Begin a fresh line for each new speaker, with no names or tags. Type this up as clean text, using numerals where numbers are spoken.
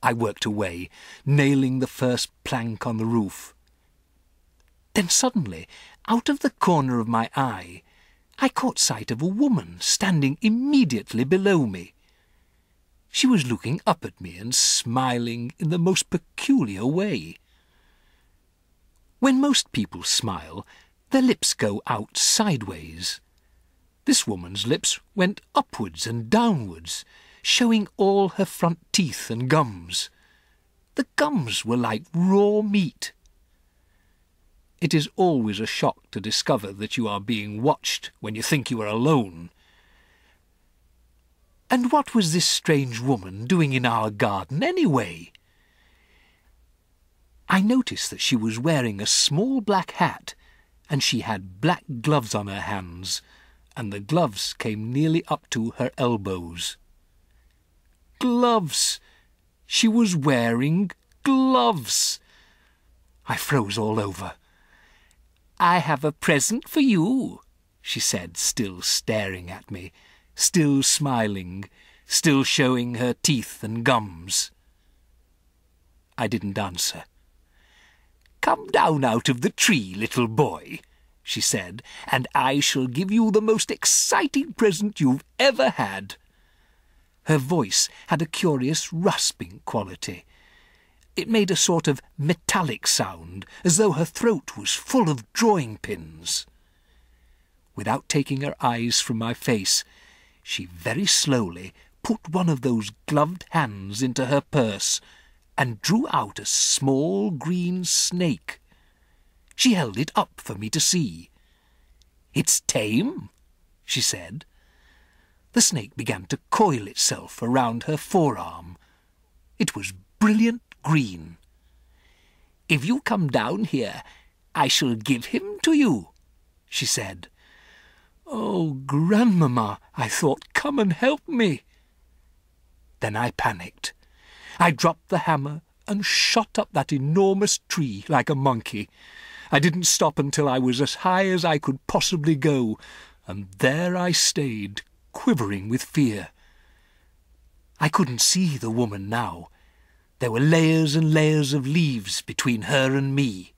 I worked away, nailing the first plank on the roof. Then suddenly, out of the corner of my eye, I caught sight of a woman standing immediately below me. She was looking up at me and smiling in the most peculiar way. When most people smile, their lips go out sideways. This woman's lips went upwards and downwards, showing all her front teeth and gums. The gums were like raw meat. It is always a shock to discover that you are being watched when you think you are alone. And what was this strange woman doing in our garden anyway? I noticed that she was wearing a small black hat, and she had black gloves on her hands, and the gloves came nearly up to her elbows. Gloves! She was wearing gloves! I froze all over. "I have a present for you," she said, still staring at me, still smiling, still showing her teeth and gums. I didn't answer. "Come down out of the tree, little boy," she said, "and I shall give you the most exciting present you've ever had." Her voice had a curious rasping quality. It made a sort of metallic sound, as though her throat was full of drawing pins. Without taking her eyes from my face, she very slowly put one of those gloved hands into her purse and drew out a small green snake. She held it up for me to see. "It's tame," she said. The snake began to coil itself around her forearm. It was brilliant green. "If you come down here, I shall give him to you," she said. "Oh, Grandmamma," I thought, "come and help me." Then I panicked. I dropped the hammer and shot up that enormous tree like a monkey. I didn't stop until I was as high as I could possibly go, and there I stayed, quivering with fear. I couldn't see the woman now. There were layers and layers of leaves between her and me.